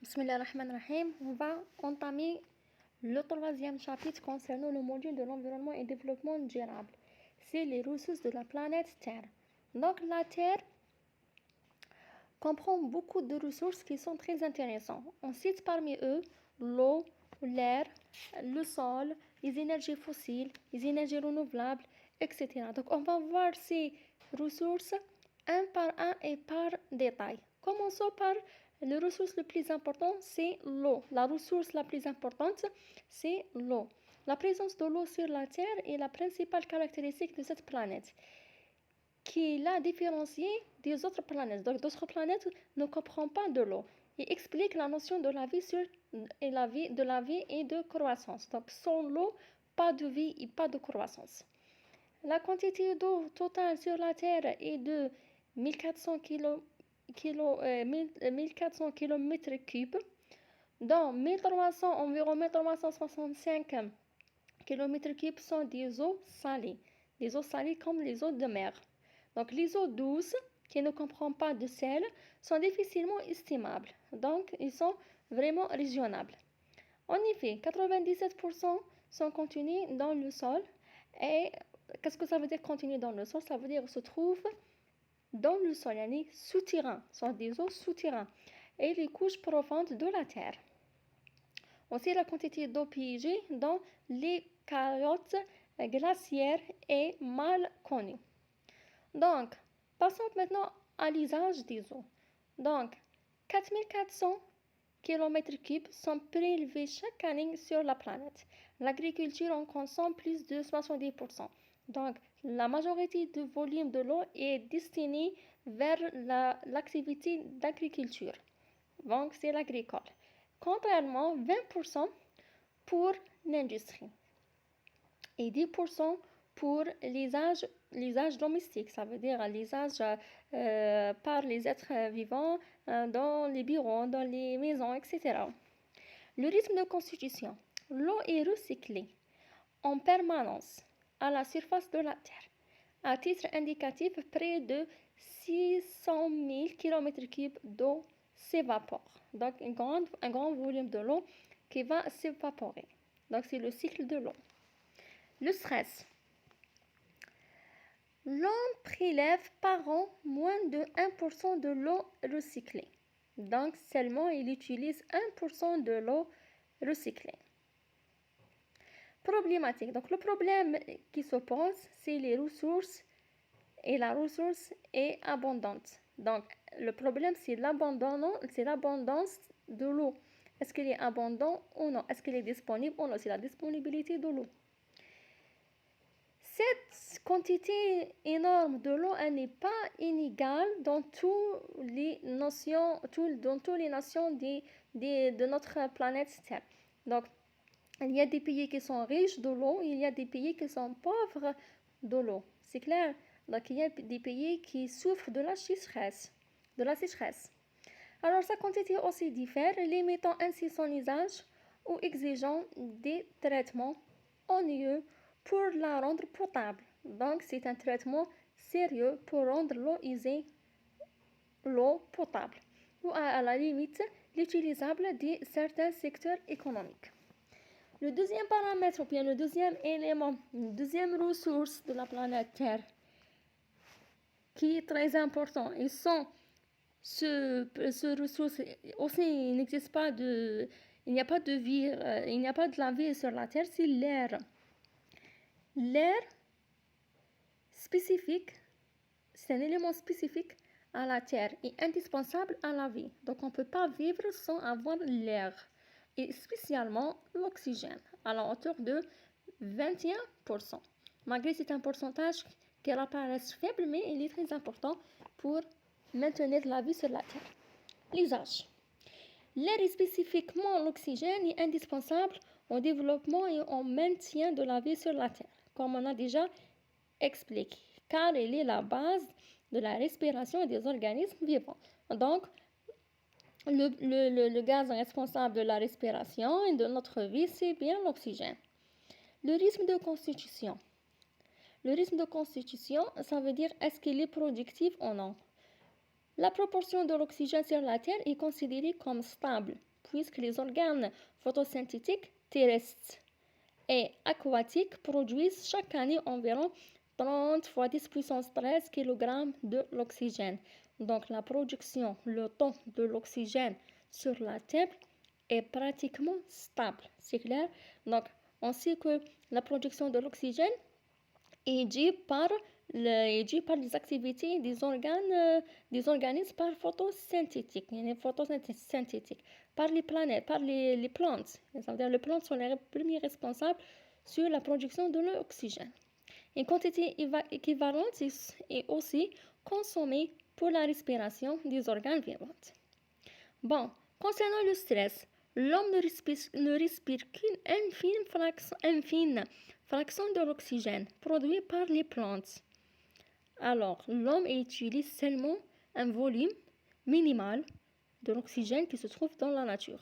Bismillahirrahmanirrahim. On va entamer le troisième chapitre concernant le module de l'environnement et développement durable. C'est les ressources de la planète Terre. Donc la Terre comprend beaucoup de ressources qui sont très intéressantes. On cite parmi eux l'eau, l'air, le sol, les énergies fossiles, les énergies renouvelables, etc. Donc on va voir ces ressources un par un et par détail. Commençons par la ressource la plus importante, c'est l'eau. La ressource la plus importante, c'est l'eau. La présence de l'eau sur la Terre est la principale caractéristique de cette planète, qui l'a différenciée des autres planètes. Donc d'autres planètes ne comprennent pas de l'eau et explique la notion de la vie et de croissance. Donc sans l'eau, pas de vie et pas de croissance. La quantité d'eau totale sur la Terre est de 1400 km3, dont environ 1365 km3 sont des eaux salées comme les eaux de mer. Donc les eaux douces, qui ne comprennent pas de sel, sont difficilement estimables, donc ils sont vraiment raisonnables. En effet, 97% sont contenus dans le sol. Et qu'est-ce que ça veut dire contenus dans le sol? Ça veut dire se trouve dans le sol, yani souterrain, sont des eaux souterrains et les couches profondes de la terre. Aussi, la quantité d'eau piégée dans les calottes glaciaires est mal connue. Donc, passons maintenant à l'usage des eaux. Donc, 4400 km3 sont prélevés chaque année sur la planète. L'agriculture en consomme plus de 70%. Donc, la majorité du volume de l'eau est destinée vers l'activité d'agriculture. Donc, c'est l'agricole. Contrairement, 20% pour l'industrie et 10% pour l'usage domestique, ça veut dire l'usage par les êtres vivants dans les bureaux, dans les maisons, etc. Le rythme de constitution. L'eau est recyclée en permanence à la surface de la Terre. À titre indicatif, près de 600 000 km3 d'eau s'évapore. Donc, un grand volume de l'eau qui va s'évaporer. Donc, c'est le cycle de l'eau. Le stress. L'homme prélève par an moins de 1% de l'eau recyclée. Donc, seulement il utilise 1% de l'eau recyclée. Problématique. Donc, le problème qui se pose, c'est les ressources et la ressource est abondante. Donc, le problème, c'est l'abondance de l'eau. Est-ce qu'il est abondant ou non? Est-ce qu'il est disponible ou non? C'est la disponibilité de l'eau. Cette quantité énorme de l'eau n'est pas inégale dans toutes les nations de notre planète Terre. Donc, il y a des pays qui sont riches de l'eau, il y a des pays qui sont pauvres de l'eau. C'est clair? Donc, il y a des pays qui souffrent de la sécheresse. Alors, sa quantité aussi diffère, limitant ainsi son usage ou exigeant des traitements onéreux pour la rendre potable. Donc, c'est un traitement sérieux pour rendre l'eau usée, l'eau potable, ou à la limite, l'utilisable de certains secteurs économiques. Le deuxième paramètre, ou bien le deuxième élément, une deuxième ressource de la planète Terre, qui est très important, et sans ce ressource, aussi il n'existe pas il n'y a pas de vie, il n'y a pas de la vie sur la Terre, c'est l'air. L'air spécifique, c'est un élément spécifique à la Terre et indispensable à la vie. Donc on ne peut pas vivre sans avoir l'air, et spécialement l'oxygène, à la hauteur de 21%. Malgré c'est un pourcentage qui apparaît faible, mais il est très important pour maintenir la vie sur la Terre. L'usage. L'air et spécifiquement l'oxygène est indispensable au développement et au maintien de la vie sur la Terre, comme on a déjà expliqué, car il est la base de la respiration des organismes vivants. Donc, le gaz responsable de la respiration et de notre vie, c'est bien l'oxygène. Le rythme de constitution. Le rythme de constitution, ça veut dire est-ce qu'il est productif ou non. La proportion de l'oxygène sur la Terre est considérée comme stable puisque les organes photosynthétiques terrestres et aquatiques produisent chaque année environ 30 fois 10 puissance 13 kg de l'oxygène. Donc la production, le taux de l'oxygène sur la Terre est pratiquement stable. C'est clair? Donc on sait que la production de l'oxygène est due par les activités des organes, des organismes par photosynthétique, par les planètes, par les plantes. Ça veut dire que les plantes sont les premiers responsables sur la production de l'oxygène. Une quantité équivalente est aussi consommée pour la respiration des organes vivants. Bon, concernant le stress, l'homme ne respire qu'une infime fraction de l'oxygène produit par les plantes. Alors, l'homme utilise seulement un volume minimal de l'oxygène qui se trouve dans la nature.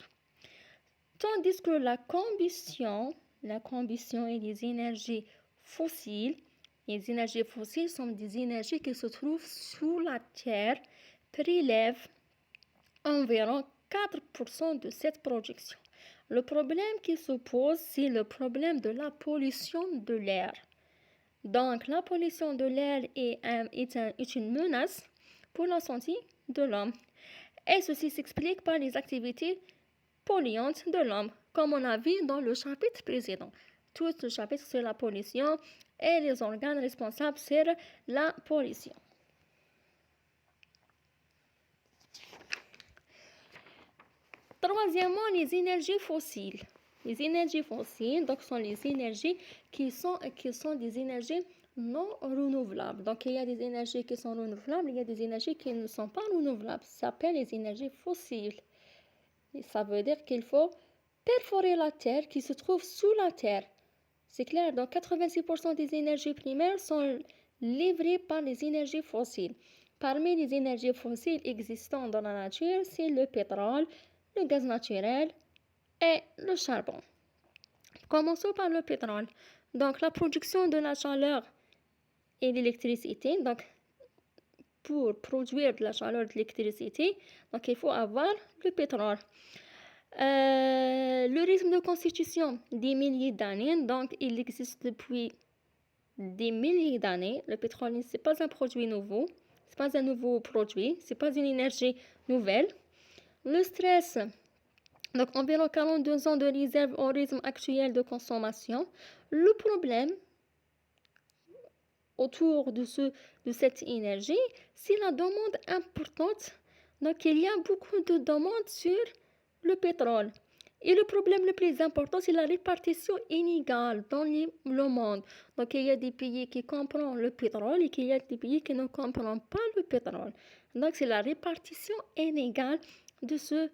Tandis que la combustion et les énergies fossiles sont des énergies qui se trouvent sous la terre, prélèvent environ 4% de cette production. Le problème qui se pose, c'est le problème de la pollution de l'air. Donc, la pollution de l'air est une menace pour la santé de l'homme. Et ceci s'explique par les activités polluantes de l'homme, comme on a vu dans le chapitre précédent. Tout le chapitre sur la pollution et les organes responsables sur la pollution. Troisièmement, les énergies fossiles. Les énergies fossiles, donc, sont les énergies qui sont des énergies non renouvelables. Donc, il y a des énergies qui sont renouvelables, il y a des énergies qui ne sont pas renouvelables. Ça s'appelle les énergies fossiles. Et ça veut dire qu'il faut perforer la terre qui se trouve sous la terre. C'est clair, donc 86% des énergies primaires sont livrées par les énergies fossiles. Parmi les énergies fossiles existantes dans la nature, c'est le pétrole, le gaz naturel et le charbon. Commençons par le pétrole. Donc, la production de la chaleur et l'électricité. Donc, pour produire de la chaleur et de l'électricité, donc il faut avoir le pétrole. Le rythme de constitution des milliers d'années, donc il existe depuis des milliers d'années. Le pétrole, ce n'est pas un produit nouveau, ce n'est pas un nouveau produit, ce n'est pas une énergie nouvelle. Le stress, donc environ 42 ans de réserve au rythme actuel de consommation. Le problème autour de cette énergie, c'est la demande importante. Donc il y a beaucoup de demandes sur le pétrole. Et le problème le plus important, c'est la répartition inégale dans le monde. Donc, il y a des pays qui comprennent le pétrole et il y a des pays qui ne comprennent pas le pétrole. Donc, c'est la répartition inégale de ce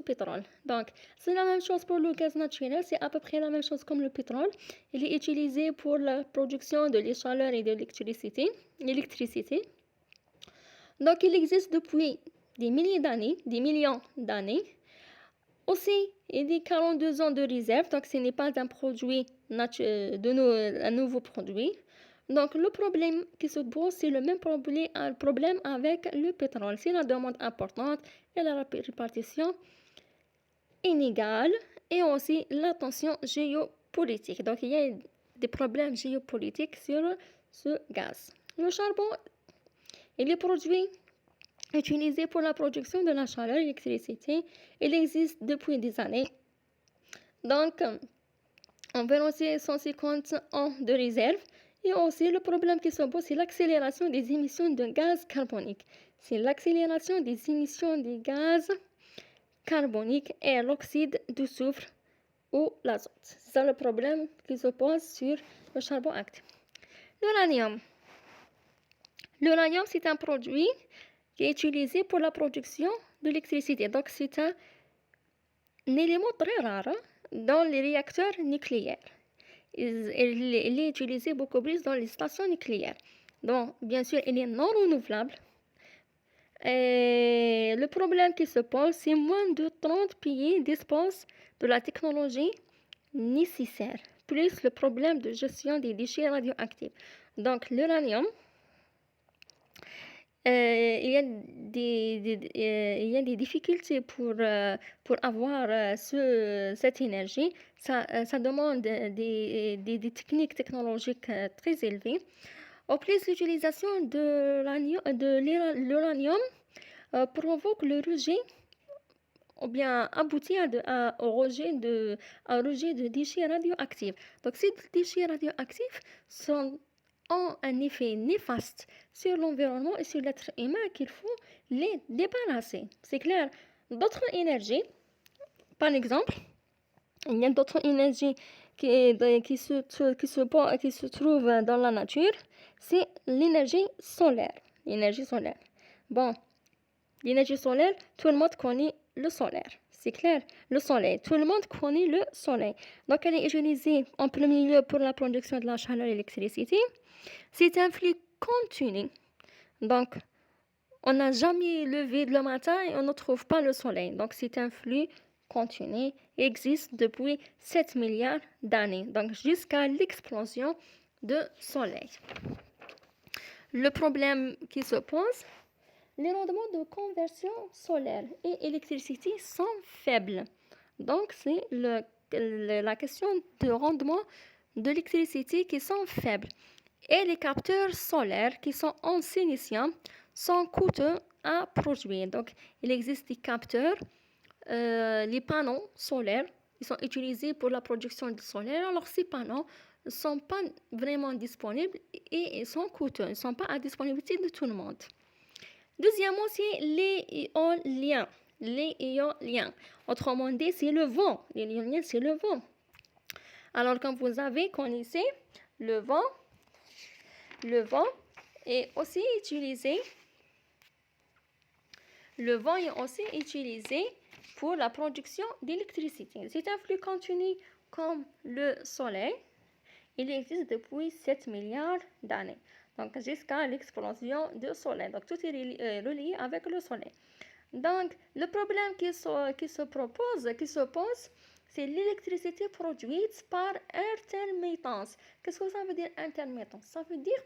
pétrole. Donc, c'est la même chose pour le gaz naturel. C'est à peu près la même chose comme le pétrole. Il est utilisé pour la production de la chaleur et de l'électricité. Donc, il existe depuis des millions d'années. Aussi, il y a 42 ans de réserve, donc ce n'est pas un produit un nouveau produit. Donc, le problème qui se pose, c'est le même problème avec le pétrole. C'est la demande importante et la répartition inégale et aussi la tension géopolitique. Donc, il y a des problèmes géopolitiques sur ce gaz. Le charbon, il est produit utilisé pour la production de la chaleur et l'électricité. Il existe depuis des années. Donc, environ 150 ans de réserve. Et aussi, le problème qui se pose, c'est l'accélération des émissions de gaz carbonique. C'est l'accélération des émissions de gaz carbonique et l'oxyde de soufre ou l'azote. C'est ça le problème qui se pose sur le charbon actif. L'uranium. L'uranium, c'est un produit qui est utilisé pour la production de l'électricité. Donc, c'est un élément très rare dans les réacteurs nucléaires. Il est utilisé beaucoup plus dans les stations nucléaires. Donc, bien sûr, il est non renouvelable. Et le problème qui se pose, c'est moins de 30 pays disposent de la technologie nécessaire, plus le problème de gestion des déchets radioactifs. Donc, l'uranium, Il y a des difficultés pour avoir cette énergie. Ça demande des techniques technologiques très élevées. En plus, l'utilisation de l'uranium provoque le rejet ou bien aboutit à rejet de déchets radioactifs. Donc, ces déchets radioactifs ont un effet néfaste sur l'environnement et sur l'être humain qu'il faut les débarrasser. C'est clair. D'autres énergies, par exemple, il y a d'autres énergies qui se trouvent dans la nature, c'est l'énergie solaire. L'énergie solaire. Bon, l'énergie solaire, tout le monde connaît le solaire. C'est clair, le soleil. Tout le monde connaît le soleil. Donc, elle est utilisée en premier lieu pour la production de la chaleur et l'électricité. C'est un flux continu. Donc, on n'a jamais levé le matin et on ne trouve pas le soleil. Donc, c'est un flux continu et existe depuis 7 milliards d'années. Donc, jusqu'à l'explosion du soleil. Le problème qui se pose, les rendements de conversion solaire et électricité sont faibles. Donc, c'est la question de rendement de l'électricité qui sont faibles. Et les capteurs solaires qui sont en silicium sont coûteux à produire. Donc, il existe des capteurs, les panneaux solaires, ils sont utilisés pour la production du solaire. Alors, ces panneaux ne sont pas vraiment disponibles et ils sont coûteux. Ils ne sont pas à disponibilité de tout le monde. Deuxièmement, c'est les éoliens. Les éoliens. Autrement dit, c'est le vent. Les éoliens, c'est le vent. Alors, comme vous connaissez, le vent est aussi utilisé. Le vent est aussi utilisé pour la production d'électricité. C'est un flux continu comme le soleil. Il existe depuis 7 milliards d'années. Donc, jusqu'à l'explosion du soleil. Donc, tout est relié avec le soleil. Donc, le problème qui se pose, c'est l'électricité produite par intermittence. Qu'est-ce que ça veut dire intermittence? Ça veut dire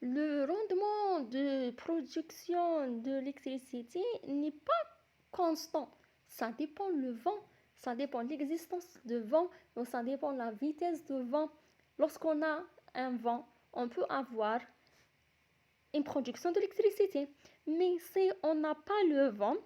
le rendement de production de l'électricité n'est pas constant. Ça dépend le vent, ça dépend de l'existence de vent, donc ça dépend de la vitesse de vent. Lorsqu'on a un vent, on peut avoir une production d'électricité. Mais si on n'a pas le vent,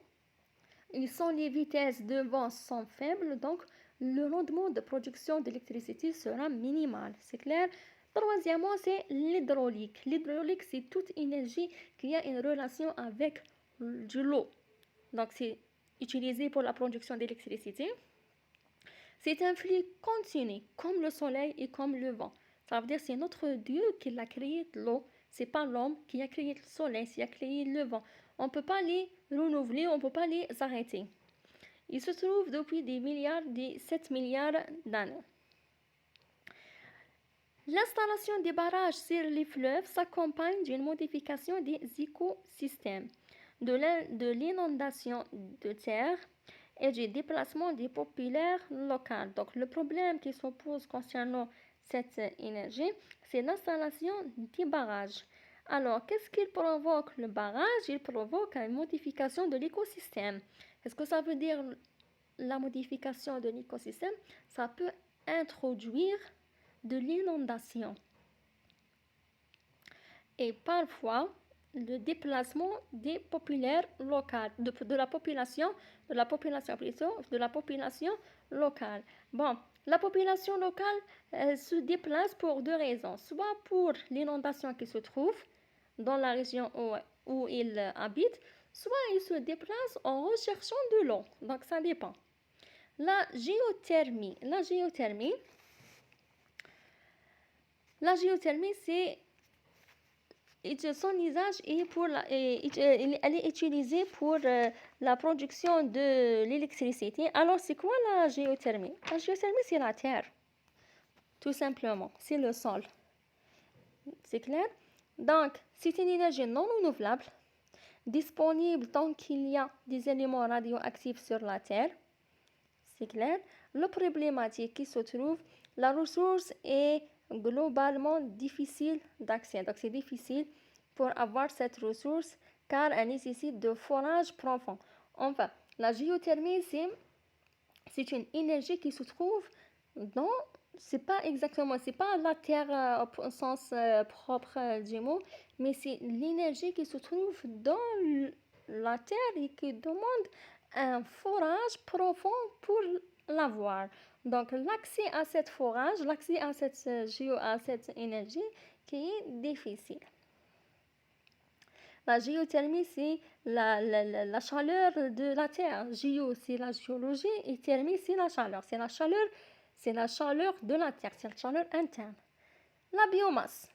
les vitesses de vent sont faibles, donc le rendement de production d'électricité sera minimal. C'est clair? Troisièmement, c'est l'hydraulique. L'hydraulique, c'est toute énergie qui a une relation avec de l'eau. Donc, c'est utilisé pour la production d'électricité. C'est un flux continu, comme le soleil et comme le vent. Ça veut dire que c'est notre Dieu qui a créé l'eau. C'est pas l'homme qui a créé le soleil, qui a créé le vent. On ne peut pas les renouveler, on ne peut pas les arrêter. Ils se trouvent depuis des 7 milliards d'années. L'installation des barrages sur les fleuves s'accompagne d'une modification des écosystèmes, de l'inondation de terre et du déplacement des populations locales. Donc, le problème qui se pose concernant cette énergie, c'est l'installation des barrages. Alors, qu'est-ce qu'il provoque le barrage? Il provoque une modification de l'écosystème. Qu'est-ce que ça veut dire la modification de l'écosystème? Ça peut introduire de l'inondation et parfois le déplacement des populaires locales, de la population locale. Bon, la population locale se déplace pour deux raisons, soit pour l'inondation qui se trouve dans la région où ils habitent, soit ils se déplacent en recherchant de l'eau. Donc ça dépend. La géothermie, c'est son usage elle est utilisée pour la production de l'électricité. Alors, c'est quoi la géothermie? La géothermie, c'est la terre, tout simplement. C'est le sol. C'est clair? Donc, c'est une énergie non renouvelable, disponible tant qu'il y a des éléments radioactifs sur la terre. C'est clair? Le problématique qui se trouve, la ressource est globalement difficile d'accès. Donc, c'est difficile pour avoir cette ressource car elle nécessite de forage profond. Enfin, la géothermie, c'est une énergie qui se trouve dans, c'est pas la terre au sens propre du mot, mais c'est l'énergie qui se trouve dans la terre et qui demande un forage profond pour l'avoir. Donc l'accès à cette forage, l'accès à cette énergie qui est difficile. La géothermie, c'est la chaleur de la terre. Géo, c'est la géologie et thermie, c'est la chaleur. C'est la chaleur de la terre, c'est la chaleur interne. La biomasse.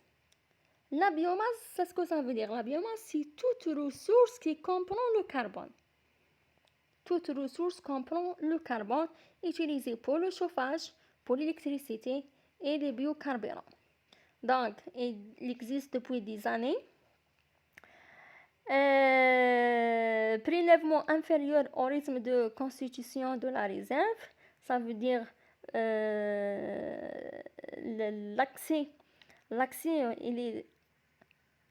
La biomasse, c'est ce que ça veut dire. La biomasse, c'est toute ressource qui comprend le carbone. Toute ressource comprend le carbone utilisé pour le chauffage, pour l'électricité et les biocarburants. Donc, il existe depuis des années. Prélèvement inférieur au rythme de constitution de la réserve, ça veut dire l'accès il est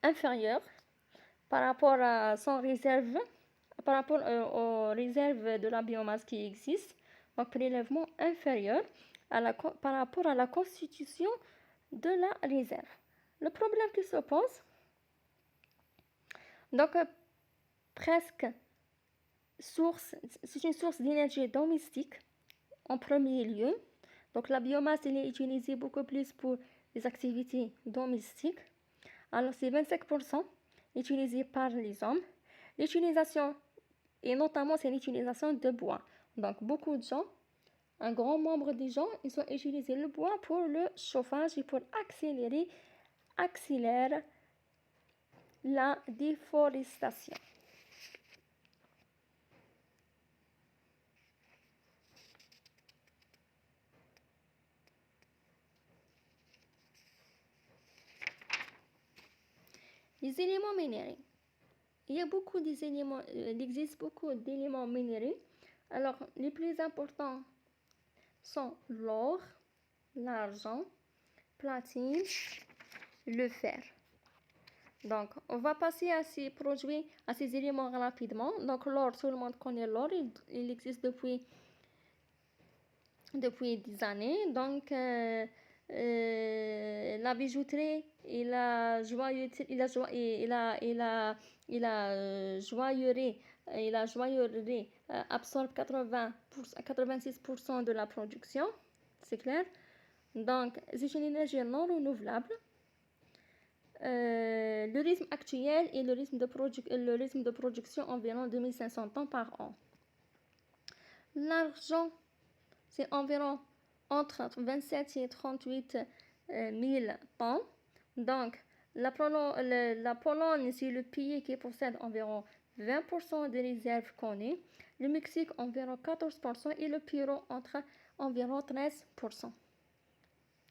inférieur par rapport à son réserve, par rapport aux réserves de la biomasse qui existent. Donc prélèvement inférieur par rapport à la constitution de la réserve. Le problème qui se pose, donc presque c'est une source d'énergie domestique en premier lieu. Donc la biomasse elle est utilisée beaucoup plus pour les activités domestiques. Alors c'est 25% utilisé par les hommes. L'utilisation, et notamment c'est l'utilisation de bois. Donc beaucoup de gens, un grand nombre des gens, ils ont utilisé le bois pour le chauffage et pour accélérer la déforestation. Les éléments minéraux. Il existe beaucoup d'éléments minéraux. Alors, les plus importants sont l'or, l'argent, platine, le fer. Donc, on va passer à ces produits, à ces éléments rapidement. Donc, l'or, tout le monde connaît l'or. Il existe depuis des années. Donc, la bijouterie et la joaillerie absorbe 86% de la production, c'est clair. Donc, c'est une énergie non renouvelable. Le rythme actuel est le rythme de production environ 2500 tonnes par an. L'argent, c'est environ entre 27 et 38 000 tonnes. Donc, la Pologne, c'est le pays qui possède environ 20% des réserves connues. Le Mexique, environ 14% et le Pérou, entre environ 13%.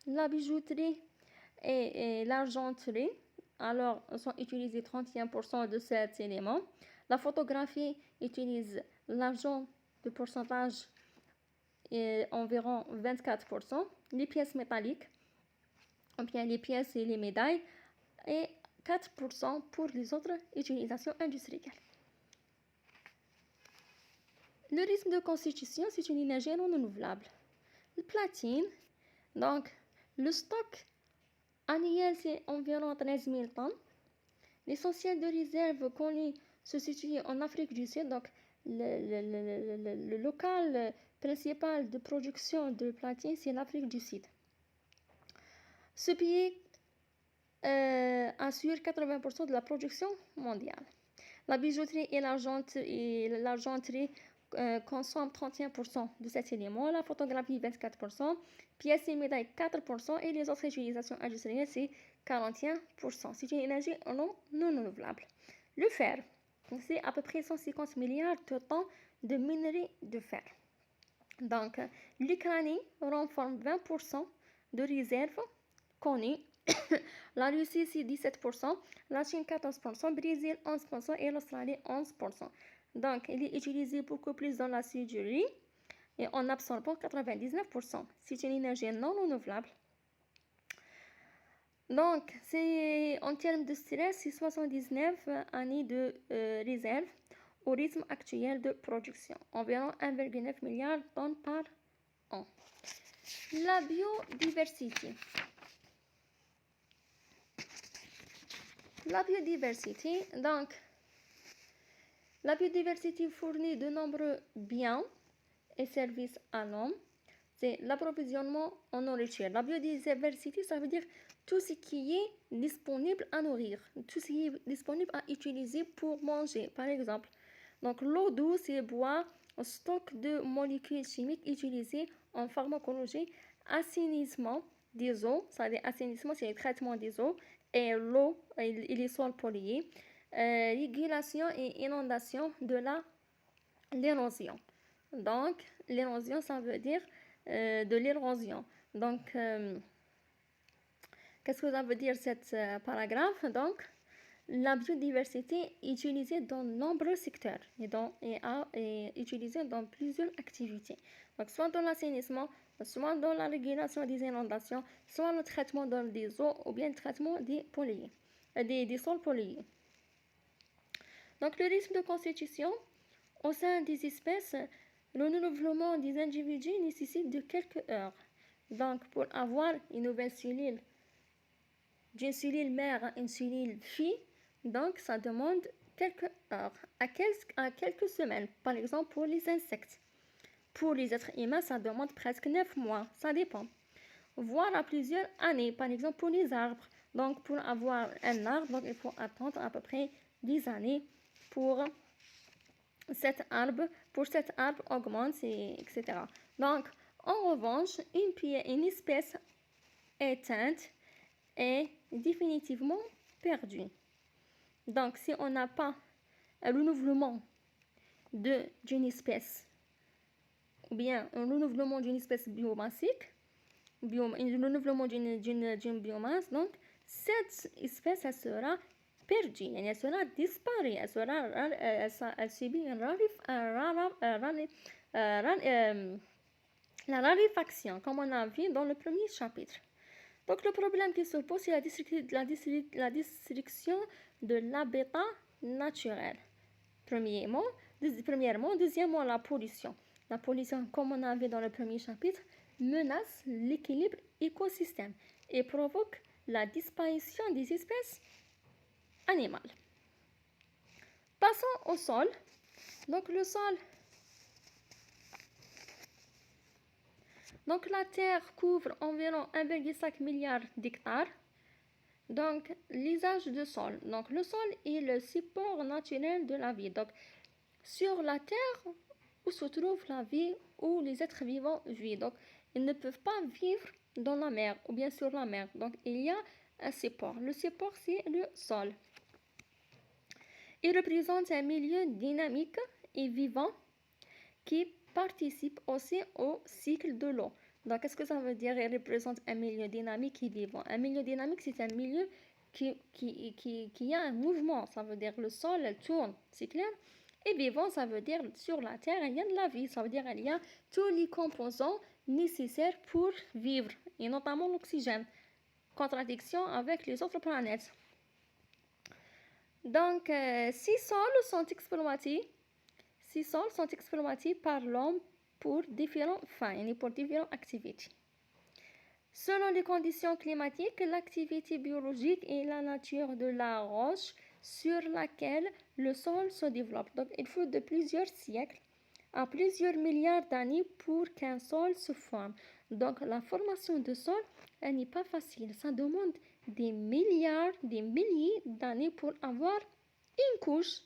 La bijouterie et l'argenterie, alors, sont utilisés 31% de cet élément. La photographie utilise l'argent de pourcentage environ 24%, les pièces métalliques, ou bien les pièces et les médailles, et 4% pour les autres utilisations industrielles. Le rythme de constitution, c'est une énergie non renouvelable. Le platine, donc le stock annuel, c'est environ 13 000 tonnes. L'essentiel de réserve connu se situe en Afrique du Sud, donc le local principal de production de platine, c'est l'Afrique du Sud. Ce pays assure 80% de la production mondiale. La bijouterie et l'argenterie consomment 31% de cet élément, la photographie 24%, pièces et médailles 4% et les autres utilisations industrielles c'est 41%. C'est une énergie non renouvelable. Le fer, c'est à peu près 150 milliards de tonnes de minerais de fer. Donc, l'Ukraine renforce 20% de réserves connues. La Russie, c'est 17%, la Chine, 14%, Brésil, 11% et l'Australie, 11%. Donc, il est utilisé beaucoup plus dans la sidérurgie et en absorbant 99%. C'est une énergie non renouvelable. Donc, c'est en termes de stress, c'est 79 années de réserve au rythme actuel de production, environ 1,9 milliard de tonnes par an. La biodiversité. La biodiversité, donc, la biodiversité fournit de nombreux biens et services à l'homme. C'est l'approvisionnement en nourriture. La biodiversité, ça veut dire tout ce qui est disponible à nourrir, tout ce qui est disponible à utiliser pour manger, par exemple. Donc, l'eau douce et bois, un stock de molécules chimiques utilisées en pharmacologie, assainissement des eaux, c'est-à-dire assainissement, c'est le traitement des eaux, et l'eau et les sols pollués, régulation et inondation de l'érosion. Donc, l'érosion, ça veut dire de l'érosion. Donc, qu'est-ce que ça veut dire cette paragraphe? Donc, la biodiversité est utilisée dans de nombreux secteurs et utilisée dans plusieurs activités. Donc, soit dans l'assainissement, soit dans la régulation des inondations, soit le traitement des eaux ou bien le traitement des sols pollués. Donc, le rythme de constitution au sein des espèces, le renouvellement des individus nécessite de quelques heures. Donc, pour avoir une nouvelle cellule, d'une cellule mère à une cellule fille, donc ça demande quelques heures, à quelques semaines, par exemple pour les insectes. Pour les êtres humains, ça demande presque 9 mois, ça dépend. Voire à plusieurs années, par exemple pour les arbres. Donc pour avoir un arbre, donc, il faut attendre à peu près 10 années pour cet arbre augmente, etc. Donc, en revanche, une espèce éteinte est définitivement perdue. Donc, si on n'a pas un renouvellement d'une espèce, ou bien un renouvellement d'une espèce biomassique, un renouvellement d'une biomasse, donc cette espèce elle sera perdue, elle sera disparue, elle subit la raréfaction, comme on a vu dans le premier chapitre. Donc le problème qui se pose, c'est la destruction de l'habitat naturel. Premièrement, deuxièmement, la pollution. La pollution, comme on a vu dans le premier chapitre, menace l'équilibre écosystème et provoque la disparition des espèces animales. Passons au sol. Donc le sol. Donc la Terre couvre environ 1,5 milliard d'hectares. Donc l'usage du sol. Donc le sol est le support naturel de la vie. Donc sur la Terre où se trouve la vie, où les êtres vivants vivent. Donc ils ne peuvent pas vivre dans la mer ou bien sur la mer. Donc il y a un support. Le support c'est le sol. Il représente un milieu dynamique et vivant qui participe aussi au cycle de l'eau. Donc, qu'est-ce que ça veut dire? Il représente un milieu dynamique et vivant. Un milieu dynamique, c'est un milieu qui a un mouvement. Ça veut dire le sol, elle tourne, c'est clair? Et vivant, ça veut dire sur la Terre, il y a de la vie. Ça veut dire qu'il y a tous les composants nécessaires pour vivre, et notamment l'oxygène. Contradiction avec les autres planètes. Donc, ces sols sont exploités par l'homme pour différentes fins et pour différentes activités. Selon les conditions climatiques, l'activité biologique et la nature de la roche sur laquelle le sol se développe. Donc, il faut de plusieurs siècles à plusieurs milliards d'années pour qu'un sol se forme. Donc, la formation de sol, elle n'est pas facile. Ça demande des milliers d'années pour avoir une couche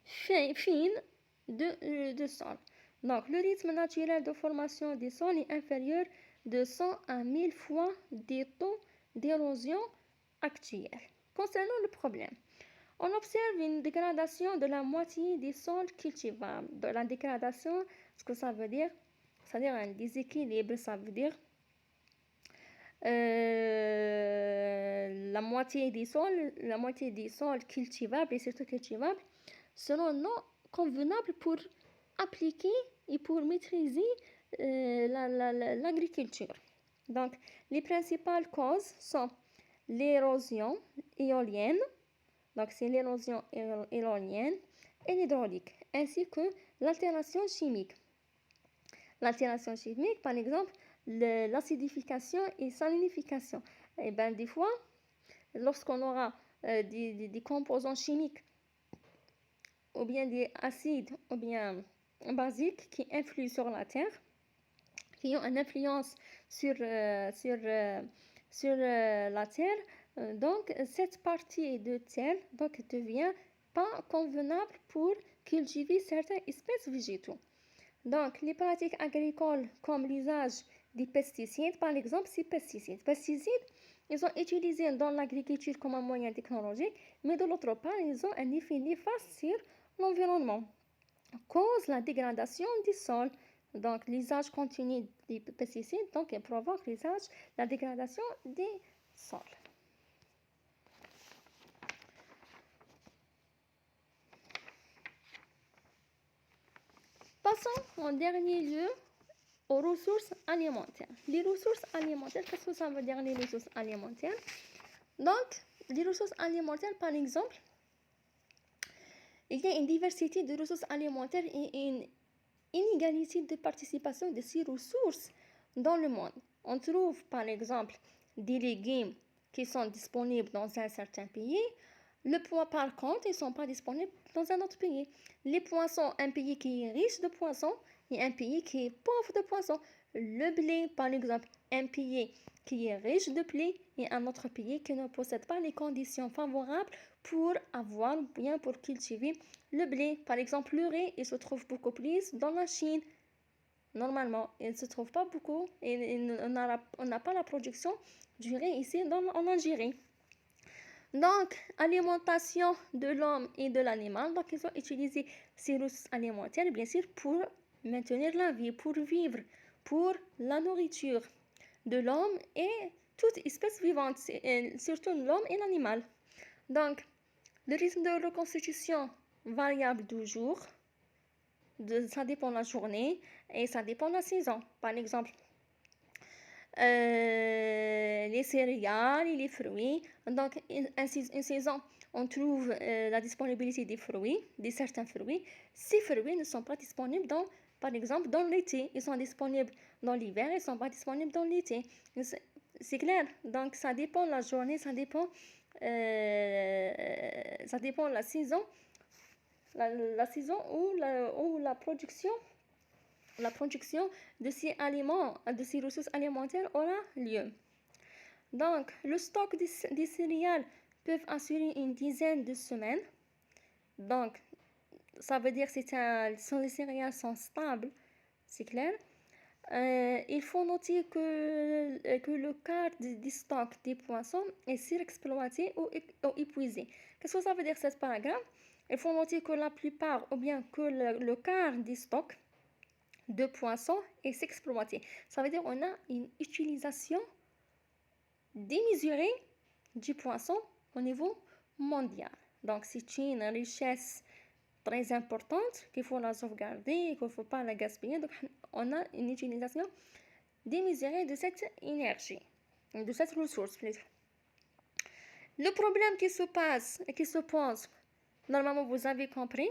fine de sol. Donc, le rythme naturel de formation des sols est inférieur de 100 à 1000 fois des taux d'érosion actuels. Concernant le problème, on observe une dégradation de la moitié des sols cultivables. De la dégradation, ce que ça veut dire, c'est-à-dire un déséquilibre, ça veut dire la moitié des sols cultivables et surtout cultivables seront non convenables pour appliquer et pour maîtriser l'agriculture. Donc, les principales causes sont l'érosion éolienne, donc c'est l'érosion éolienne et l'hydraulique, ainsi que l'altération chimique. L'altération chimique, par exemple, l'acidification et salinification. Et bien, des fois, lorsqu'on aura des composants chimiques ou bien des acides ou bien basiques qui influent sur la Terre, qui ont une influence sur la Terre, donc cette partie de terre donc, devient pas convenable pour cultiver certaines espèces végétaux. Donc, les pratiques agricoles comme l'usage des pesticides, par exemple, ces pesticides. Ils sont utilisés dans l'agriculture comme un moyen technologique, mais de l'autre part, ils ont un effet néfaste sur l'environnement, cause la dégradation du sol. Donc, l'usage continu des pesticides donc, provoque la dégradation des sols. Passons en dernier lieu aux ressources alimentaires. Les ressources alimentaires, qu'est-ce que ça veut dire les ressources alimentaires? Donc, les ressources alimentaires, par exemple, il y a une diversité de ressources alimentaires et une inégalité de participation de ces ressources dans le monde. On trouve, par exemple, des légumes qui sont disponibles dans un certain pays. Le poids, par contre, ils ne sont pas disponibles dans un autre pays. Les poissons, un pays qui est riche de poissons et un pays qui est pauvre de poissons. Le blé, par exemple, un pays qui est riche de blé et un autre pays qui ne possède pas les conditions favorables pour avoir bien pour cultiver le blé. Par exemple, le riz, il se trouve beaucoup plus dans la Chine. Normalement, il ne se trouve pas beaucoup et on n'a pas la production du riz ici en Algérie. Donc, alimentation de l'homme et de l'animal. Donc, ils ont utilisé ces ressources alimentaires, bien sûr, pour maintenir la vie, pour vivre, pour la nourriture de l'homme et toute espèce vivante, surtout l'homme et l'animal. Donc, le rythme de reconstitution variable du jour, ça dépend de la journée et ça dépend de la saison. Par exemple, les céréales et les fruits. Donc, une saison, on trouve la disponibilité des fruits, de certains fruits. Ces fruits ne sont pas disponibles par exemple, dans l'été. Ils sont disponibles dans l'hiver, ils ne sont pas disponibles dans l'été. C'est clair. Donc, ça dépend de la journée, ça dépend de la saison. La saison où la production de ces aliments, de ces ressources alimentaires aura lieu. Donc, le stock des céréales peut assurer une dizaine de semaines. Donc, ça veut dire que les céréales sont stables, c'est clair. Il faut noter que le quart du stock des poissons est surexploité ou épuisé. Qu'est-ce que ça veut dire, cette paragraphe? Il faut noter que la plupart, ou bien que le quart du stock de poissons est s'exploiter. Ça veut dire qu'on a une utilisation démesurée du poisson au niveau mondial. Donc, c'est une richesse très importante qu'il faut la sauvegarder et qu'il ne faut pas la gaspiller. Donc, on a une utilisation démesurée de cette énergie, de cette ressource plutôt. Le problème qui se passe et qui se pose, normalement vous avez compris,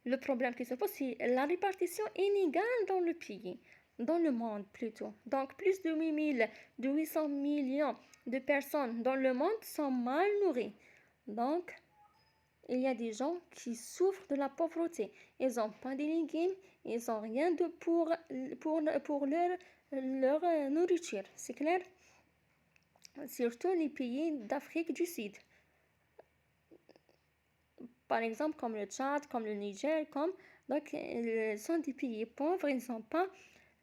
le problème qui se pose, c'est la répartition inégale dans le pays, dans le monde plutôt. Donc, plus de 800 millions de personnes dans le monde sont mal nourries. Donc, il y a des gens qui souffrent de la pauvreté. Ils n'ont pas de légumes, ils n'ont rien pour leur nourriture. C'est clair? Surtout les pays d'Afrique du Sud. Par exemple, comme le Tchad, comme le Niger, donc, ils sont des pays pauvres, ils n'ont pas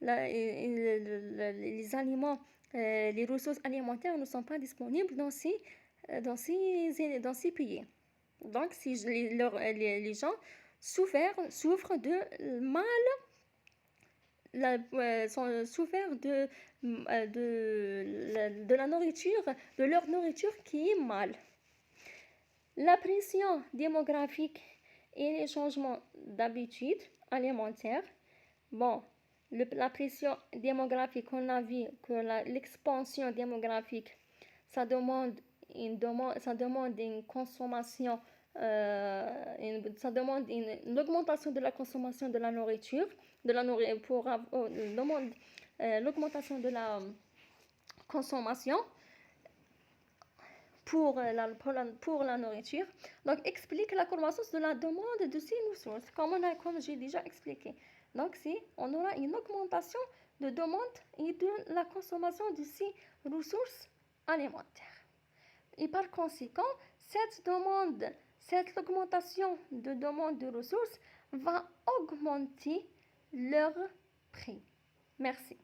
les aliments, les ressources alimentaires ne sont pas disponibles dans ces pays. Donc, si les gens souffrent de mal, souffrent de la nourriture, de leur nourriture qui est mal. La pression démographique et les changements d'habitudes alimentaires. Bon, la pression démographique, on a vu que l'expansion démographique, ça demande une consommation, ça demande une augmentation de la consommation de la nourriture, demande l'augmentation de la consommation pour la nourriture. Donc, explique la croissance de la demande de ces ressources, comme j'ai déjà expliqué. Donc, on aura une augmentation de demande et de la consommation de ces ressources alimentaires. Et par conséquent, cette augmentation de demande de ressources va augmenter leur prix. Merci.